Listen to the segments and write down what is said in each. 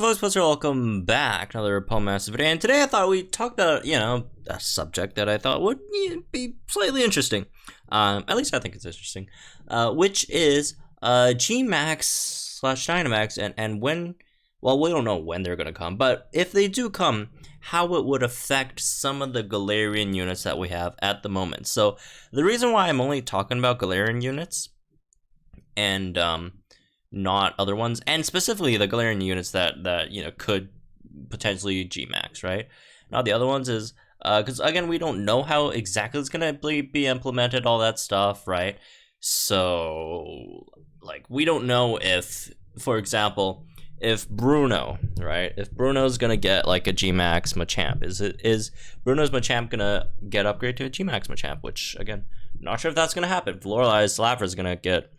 folks, welcome back. Another Poem Massive video, and today I thought we'd talk about, a subject that I thought would be slightly interesting. At least I think it's interesting, which is GMax slash Dynamax, and when, well, we don't know when they're gonna come, but if they do come, how it would affect some of the Galarian units that we have at the moment. So the reason why I'm only talking about Galarian units and not other ones, and specifically the Galarian units that could potentially GMax, right? Now the other ones is because again, we don't know how exactly it's gonna be implemented, all that stuff, right? So like, we don't know if, for example, if Bruno, right? If Bruno's gonna get like a GMax Machamp, is Bruno's Machamp gonna get upgraded to a GMax Machamp? Which again, not sure if that's gonna happen. Floralized Lapras is gonna get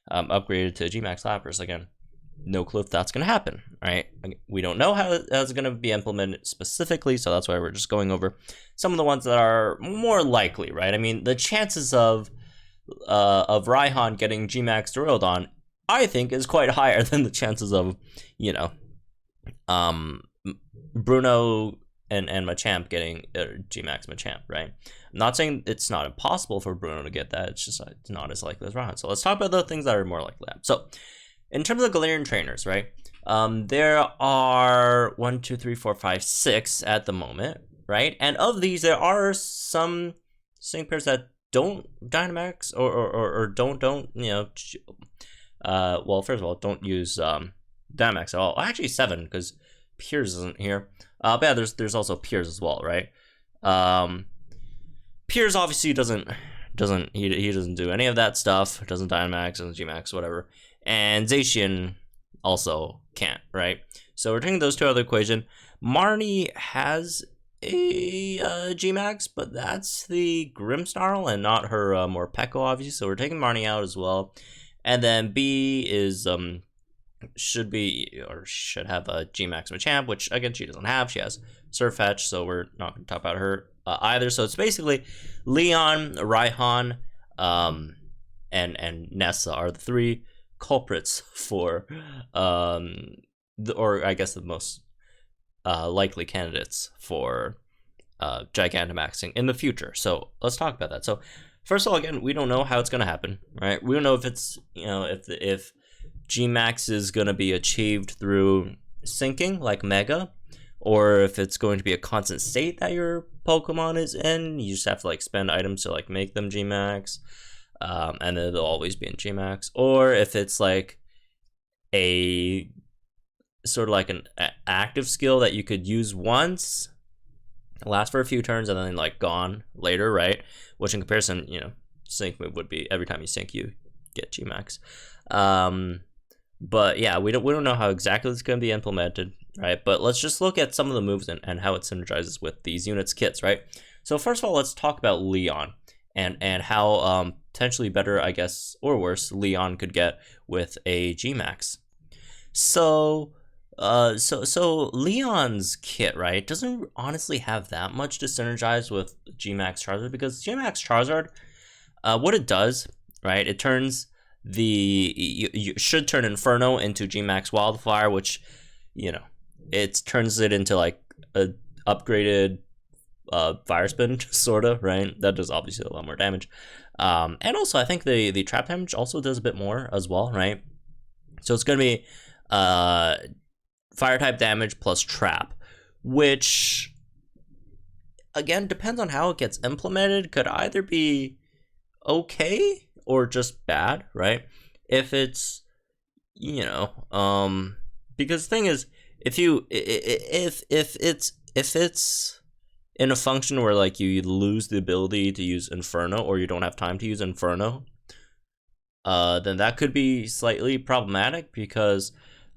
upgraded to GMax Lapras. Again, no clue if that's gonna happen, right? We don't know how that's gonna be implemented specifically, so that's why we're just going over some of the ones that are more likely, right? I mean, the chances of Raihan getting GMax Dragon, I think, is quite higher than the chances of, Bruno and Machamp getting GMax Machamp, right? I'm not saying it's not impossible for Bruno to get that, it's just it's not as likely as Raihan. So let's talk about the things that are more likely. So, in terms of Galarian trainers, right? There are 1, 2, 3, 4, 5, 6 at the moment, right? And of these, there are some sync pairs that don't Dynamax or don't well, first of all, don't use Dynamax at all. Well, actually 7, because Piers isn't here. But yeah, there's also Piers as well, right? Piers obviously doesn't do any of that stuff. Doesn't Dynamax, doesn't GMax, whatever. And Zacian also can't, right? So we're taking those two out of the equation. Marnie has a GMax, but that's the Grimmsnarl and not her Morpeko, obviously. So we're taking Marnie out as well. And then B is should have a GMax Machamp, which again she doesn't have. She has Sirfetch'd, so we're not going to talk about her either. So it's basically Leon, Raihan, and Nessa are the three culprits for or I guess the most likely candidates for Gigantamaxing in the future. So let's talk about that. So first of all, again, we don't know how it's going to happen, right? We don't know if it's, if GMax is going to be achieved through syncing like Mega, or if it's going to be a constant state that your Pokemon is in. You just have to like spend items to like make them GMax, and then they'll always be in GMax. Or if it's like a sort of like an active skill that you could use once, last for a few turns, and then like gone later, right? Which in comparison, sync move would be every time you sync, you get GMax. But yeah, we don't know how exactly it's going to be implemented, right? But let's just look at some of the moves and how it synergizes with these units kits, right? So first of all, let's talk about Leon and how potentially better, I guess, or worse, Leon could get with a GMax. So Leon's kit, right, doesn't honestly have that much to synergize with GMax Charger, because GMax Charizard, what it does, right, it turns you should turn Inferno into GMax Wildfire, which, it turns it into like a upgraded Fire Spin, sort of, right? That does obviously a lot more damage. And also I think the trap damage also does a bit more as well, right? So it's going to be fire type damage plus trap, which again depends on how it gets implemented. Could either be okay or just bad, right? If it's, because the thing is, if it's in a function where like you lose the ability to use Inferno, or you don't have time to use Inferno, then that could be slightly problematic, because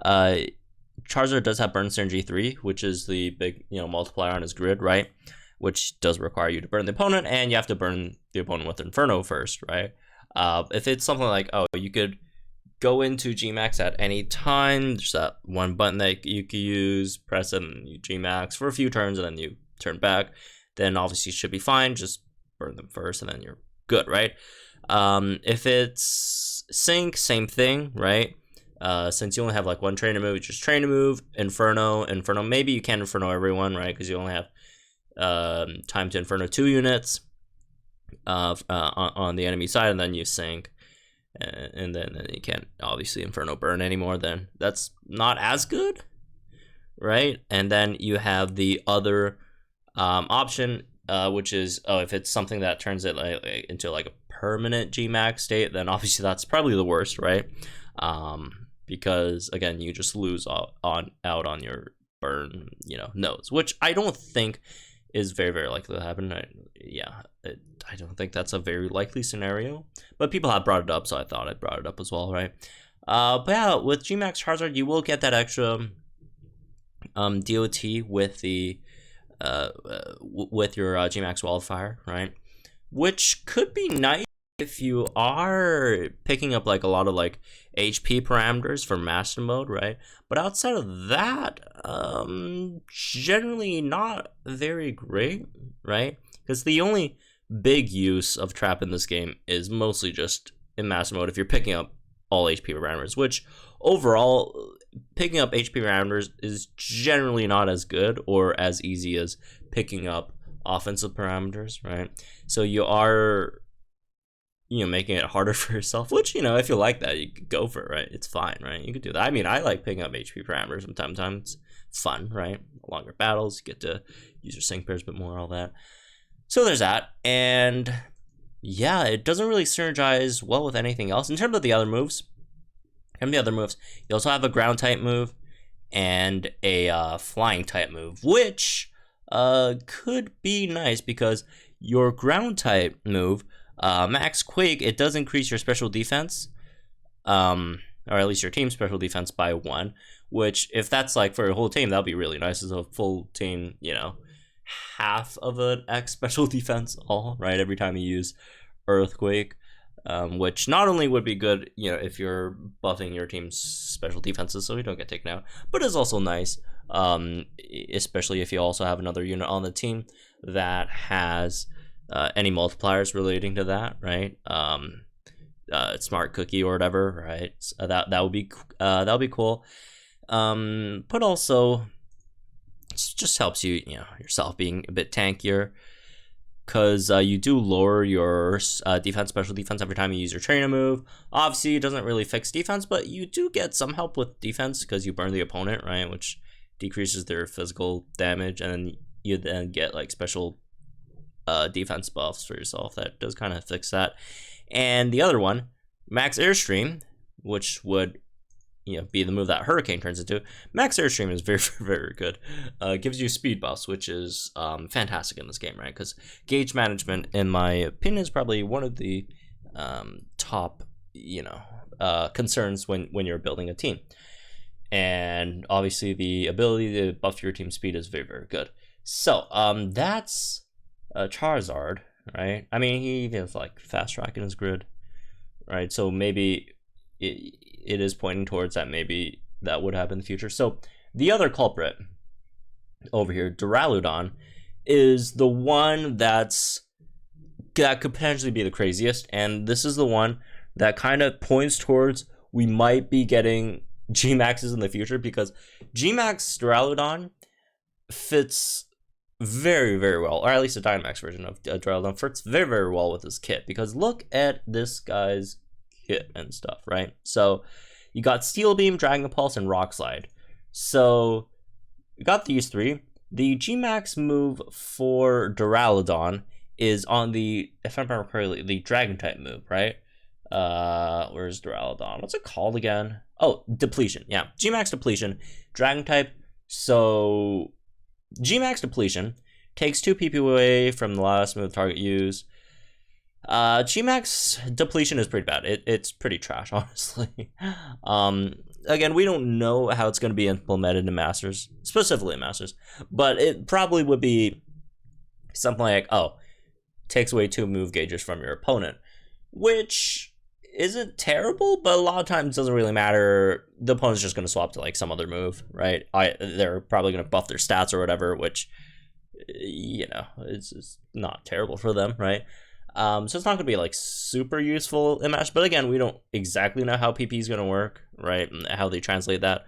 Charizard does have Burn Synergy 3, which is the big, multiplier on his grid, right? Which does require you to burn the opponent, and you have to burn the opponent with Inferno first, right? If it's something like, oh, you could go into GMax at any time, there's that one button that you could use, press it, and you GMax for a few turns, and then you turn back, then obviously it should be fine. Just burn them first, and then you're good, right? If it's sync, same thing, right? Since you only have like one trainer move, just trainer move, Inferno. Maybe you can Inferno everyone, right? Because you only have time to Inferno 2 units on the enemy side, and then you sink, and then you can't obviously Inferno burn anymore. Then that's not as good, right? And then you have the other option, which is if it's something that turns it into like a permanent GMax state, then obviously that's probably the worst, right? Because again, you just lose out on your burn, nodes, which I don't think is very, very likely to happen. I don't think that's a very likely scenario, but people have brought it up, so I thought I brought it up as well, right? But yeah, with GMax Charger, you will get that extra DOT with the with your GMax Wildfire, right? Which could be nice if you are picking up like a lot of like HP parameters for master mode, right? But outside of that, generally not very great, right? Because the only big use of trap in this game is mostly just in master mode if you're picking up all HP parameters, which overall picking up HP parameters is generally not as good or as easy as picking up offensive parameters, right? So you are making it harder for yourself, which, if you like that, you could go for it, right? It's fine, right? You could do that. I mean, I like picking up HP parameters from time to time. It's fun, right? Longer battles, you get to use your sync pairs a bit more, all that. So there's that. And yeah, it doesn't really synergize well with anything else. In terms of the other moves, you also have a ground type move and a flying type move, which could be nice because your ground type move, Max Quake, it does increase your special defense, or at least your team's special defense by 1, which if that's like for a whole team, that'll be really nice as a full team, half of an X special defense all, right? Every time you use Earthquake, which not only would be good, if you're buffing your team's special defenses so you don't get taken out, but is also nice, especially if you also have another unit on the team that has any multipliers relating to that, right? Smart cookie or whatever, right? So that would be cool. But also it just helps you, yourself being a bit tankier, because you do lower your special defense every time you use your trainer move. Obviously, it doesn't really fix defense, but you do get some help with defense because you burn the opponent, right? Which decreases their physical damage, and then you get like special defense buffs for yourself. That does kind of fix that. And the other one, Max Airstream, which would be the move that Hurricane turns into. Max Airstream is very, very good. Gives you speed buffs, which is fantastic in this game, right? Because gauge management, in my opinion, is probably one of the top concerns when you're building a team. And obviously the ability to buff your team speed is very, very good. So that's Charizard, right? I mean, he has like fast track in his grid, right? So maybe it is pointing towards that. Maybe that would happen in the future. So the other culprit over here, Duraludon, is the one that could potentially be the craziest, and this is the one that kind of points towards we might be getting GMaxes in the future, because GMax Duraludon fits very, very well, or at least a Dynamax version of Dragon fits very, very well with this kit, because look at this guy's kit and stuff, right? So you got Steel Beam, Dragon Pulse, and Rock Slide. So you got these three. The GMax move for Duraludon is on the, if I remember correctly, the Dragon type move, right? Where's Duraludon? What's it called again? Oh, Depletion. Yeah, GMax Depletion, Dragon type. So GMax Depletion takes 2 PP away from the last move the target use. GMax Depletion is pretty bad. It's pretty trash, honestly. Again, we don't know how it's going to be implemented in Masters, specifically in Masters, but it probably would be something like, takes away 2 move gauges from your opponent, which isn't terrible, but a lot of times it doesn't really matter. The opponent's just going to swap to like some other move, right? They're probably going to buff their stats or whatever, which, it's not terrible for them, right? So it's not going to be like super useful in match, but again, we don't exactly know how PP is going to work, right? And how they translate that.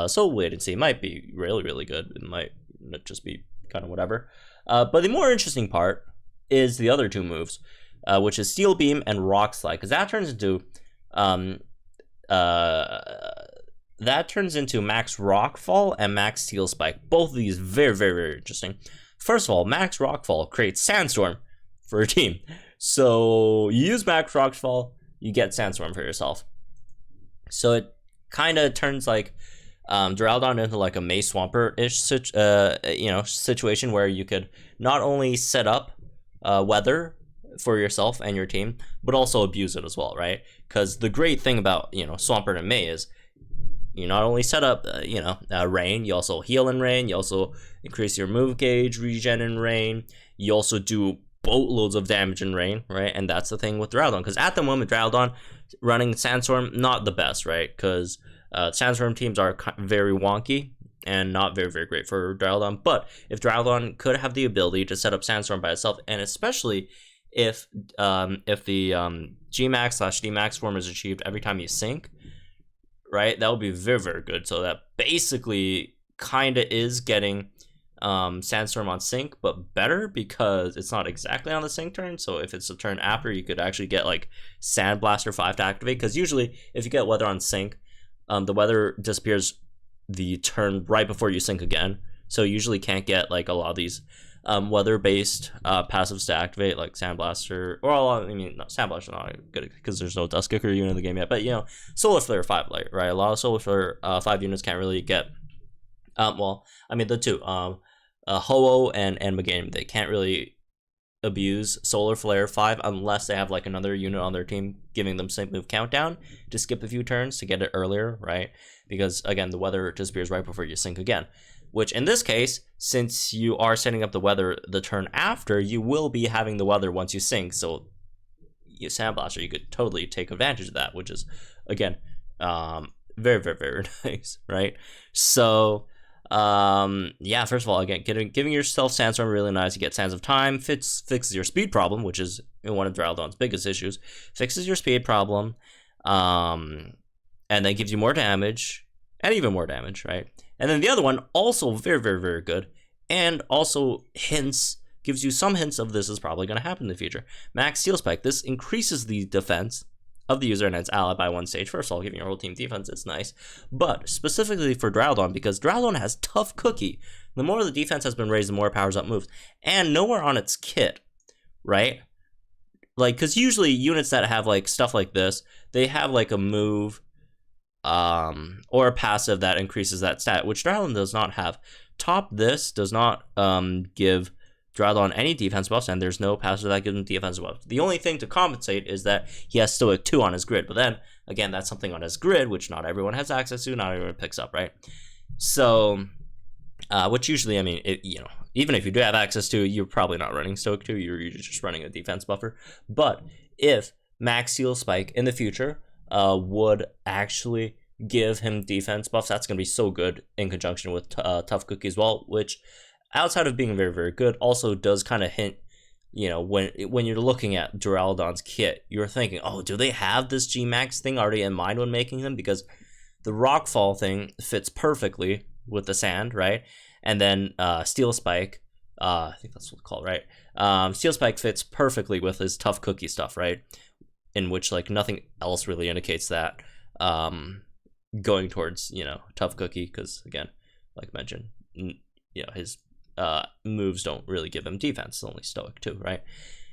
So we'll wait and see. It might be really, really good. It might just be kind of whatever. But the more interesting part is the other two moves, which is Steel Beam and Rock Slide, because that turns into Max Rockfall and Max Steel Spike. Both of these very, very, very interesting. First of all, Max Rockfall creates Sandstorm for a team. So you use Max Rockfall, you get Sandstorm for yourself. So it kind of turns like Duraludon into like a Maze Swampert-ish situation where you could not only set up weather for yourself and your team, but also abuse it as well, right? Because the great thing about Swampert and May is you not only set up rain, you also heal in rain, you also increase your move gauge, regen in rain, you also do boatloads of damage in rain, right? And that's the thing with Duraludon, because at the moment Duraludon running Sandstorm, not the best, right? Because Sandstorm teams are very wonky and not very, very great for Duraludon. But if Duraludon could have the ability to set up Sandstorm by itself, and especially if the GMax/DMax form is achieved every time you sync, right, that would be very, very good. So that basically kind of is getting Sandstorm on sync, but better because it's not exactly on the sync turn. So if it's a turn after, you could actually get like Sandblaster 5 to activate, because usually if you get weather on sync, the weather disappears the turn right before you sync again. So you usually can't get like a lot of these weather-based passives to activate, like Sandblaster, or Sandblaster not good because there's no Dust Kicker unit in the game yet, but Solar Flare 5, like, right? A lot of Solar Flare 5 units can't really get, the two, Ho-Oh and Meganim, they can't really abuse Solar Flare 5 unless they have like another unit on their team giving them sync move countdown to skip a few turns to get it earlier, right? Because again, the weather disappears right before you sync again. Which in this case, since you are setting up the weather the turn after, you will be having the weather once you sync. So you Sandblaster, you could totally take advantage of that, which is again very, very, very nice, right? So first of all, again, giving yourself Sandstorm really nice. You get Sands of Time, fixes your speed problem, which is one of Duraludon's biggest issues. Fixes your speed problem, and then gives you more damage and even more damage, right? And then the other one, also very, very, very good, and also gives you some hints of this is probably going to happen in the future. Max Steel Spike, this increases the defense of the user and its ally by 1 stage. First of all, giving your whole team defense is nice, but specifically for Duraludon, because Duraludon has Tough Cookie. The more the defense has been raised, the more it powers up moves, and nowhere on its kit, right? Like, because usually units that have like stuff like this, they have like a move or a passive that increases that stat, which Duraludon does not have. This does not give Duraludon any defense buffs, and there's no passive that gives him defense buffs. The only thing to compensate is that he has Stoic 2 on his grid, but then, again, that's something on his grid, which not everyone has access to, not everyone picks up, right? So, which usually, even if you do have access to, you're probably not running Stoic 2, you're just running a defense buffer. But if Max Steel Spike in the future would actually give him defense buffs, that's going to be so good in conjunction with Tough Cookie as well, which outside of being very, very good, also does kind of hint, when you're looking at Duraludon's kit, you're thinking, oh, do they have this GMax thing already in mind when making them? Because the Rockfall thing fits perfectly with the sand, right? And then Steel Spike, I think that's what it's called, right? Steel Spike fits perfectly with his Tough Cookie stuff, right? In which, like, nothing else really indicates that going towards, Tough Cookie, because, again, like I mentioned, his moves don't really give him defense. It's only Stoic 2, right?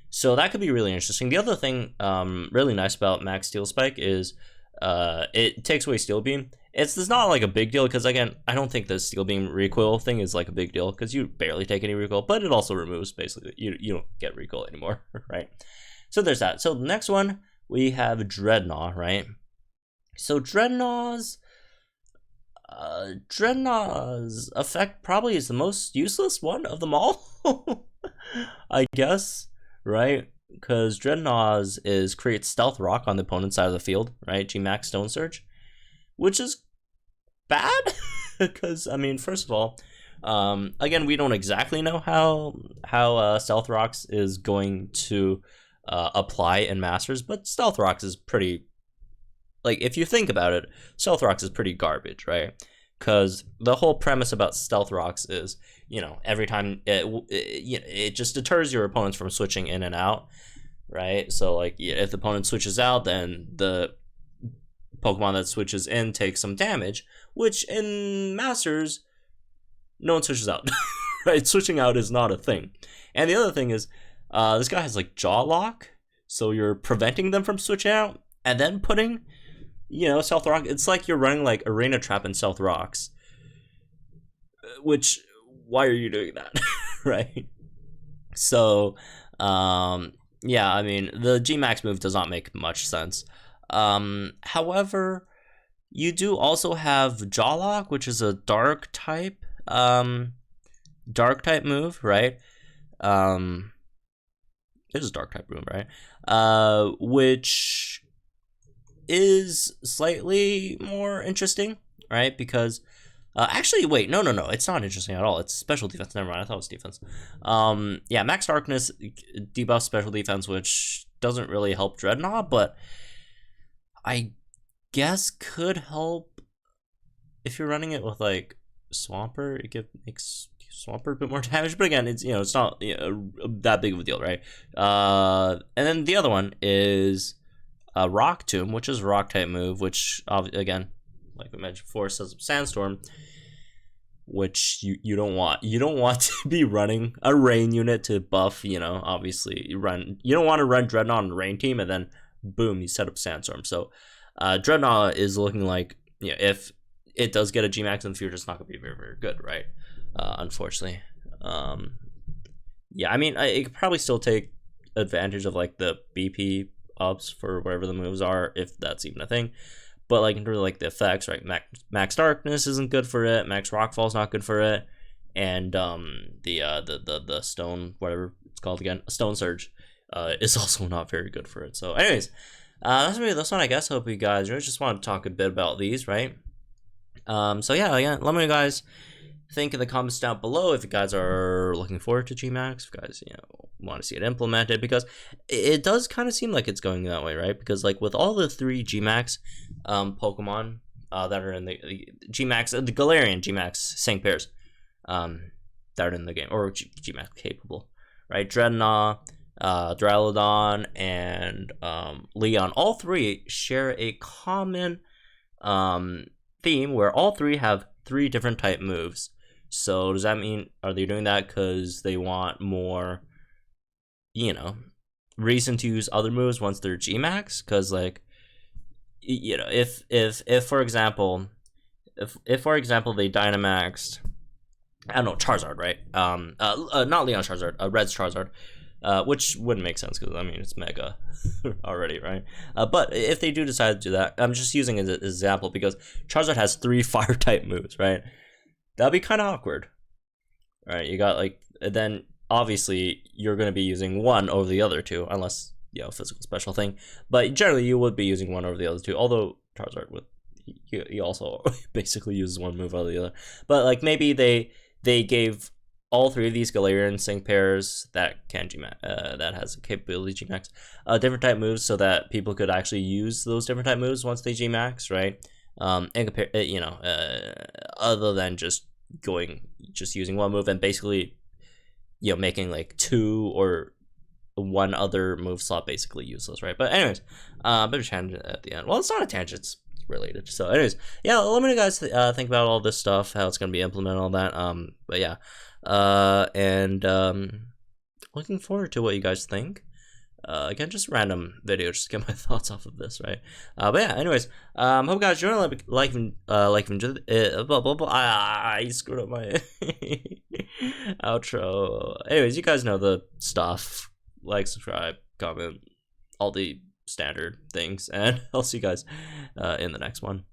So that could be really interesting. The other thing really nice about Max Steel Spike is it takes away Steel Beam. It's not like a big deal because, again, I don't think the Steel Beam recoil thing is like a big deal because you barely take any recoil, but it also removes basically, you don't get recoil anymore, right? So there's that. So the next one, we have Dreadnought, right? So Dreadnaught's effect probably is the most useless one of them all, I guess, right? Because Dreadnaught's creates Stealth Rock on the opponent's side of the field, right? GMax Stone Surge, which is bad, because, first of all, again, we don't exactly know how Stealth Rocks is going to apply in Masters, but Stealth Rocks is pretty, like, if you think about it, Stealth Rocks is pretty garbage, right? Because the whole premise about Stealth Rocks is, you know, every time it just deters your opponents from switching in and out, right? So, like, if the opponent switches out, then the Pokemon that switches in takes some damage, which in Masters, no one switches out, right? Switching out is not a thing. And the other thing is, this guy has, like, Jaw Lock, so you're preventing them from switching out, and then putting, you know, Stealth Rock. It's like you're running, like, Arena Trap and Stealth Rocks, which, why are you doing that, right? So, yeah, I mean, the GMax move does not make much sense. However, you do also have Jaw Lock, which is a dark type move, right? It is a dark type move, right? Which is slightly more interesting, right? Because actually, wait, no, it's not interesting at all. It's special defense. Never mind, I thought it was defense. Yeah, Max Darkness debuffs special defense, which doesn't really help Dreadnought, but I guess could help if you're running it with, like, Swampert. It makes Swampert a bit more damage, but again, it's, you know, it's not, you know, that big of a deal, right? And then the other one is Rock Tomb, which is a rock type move, which again, like we mentioned before, says Sandstorm, which you don't want. You don't want to be running a rain unit to buff, you know, obviously you don't want to run Dreadnought on the rain team and then boom, you set up Sandstorm. So Dreadnought is looking like, you know, if it does get a GMax in the future, it's not going to be very, very good, right? Unfortunately. Yeah, I mean, it could probably still take advantage of, like, the BP ups for whatever the moves are, if that's even a thing. But, like, in terms of, like, the effects, right? Max Darkness isn't good for it. Max Rockfall's not good for it. And the stone, whatever it's called again, Stone Surge, is also not very good for it. So, anyways, that's really this one, I guess. Hope you guys just want to talk a bit about these, right? So yeah, let me know, guys, think in the comments down below if you guys are looking forward to GMax, if you guys, you know, want to see it implemented, because it does kind of seem like it's going that way, right? Because, like, with all the 3 GMax Pokemon that are in the GMax, the Galarian GMax Sync pairs that are in the game, or GMax capable, right? Dreadnought, Duraludon, and Leon, all 3 share a common theme where all 3 have 3 different type moves. So does that mean, are they doing that because they want more, you know, reason to use other moves once they're GMax? Because, like, you know, if for example, if for example they Dynamaxed, I don't know, Charizard, right? Not Leon Charizard, Red's Charizard, which wouldn't make sense because, I mean, it's Mega already, right? But if they do decide to do that, I'm just using it as an example because Charizard has 3 fire type moves, right? That'd be kind of awkward, right? You got, like, then obviously you're going to be using one over the other 2, unless, you know, physical special thing. But generally you would be using one over the other 2, although Charizard he also basically uses one move over the other. But, like, maybe they gave all 3 of these Galarian Sync pairs that can GMax, that has a capability GMax, different type moves, so that people could actually use those different type moves once they GMax, right? And compare, you know, other than just using one move and basically, you know, making, like, 2 or 1 other move slot basically useless, right? But anyways, bit of a tangent at the end. Well, it's not a tangent, it's related. So anyways, yeah, let me know, guys, think about all this stuff, how it's going to be implemented, all that. But yeah, and looking forward to what you guys think. Again, just a random video, just to get my thoughts off of this, right? But yeah, anyways, hope you guys enjoy, like enjoy blah blah blah. I screwed up my outro. Anyways, you guys know the stuff. Like, subscribe, comment, all the standard things, and I'll see you guys in the next one.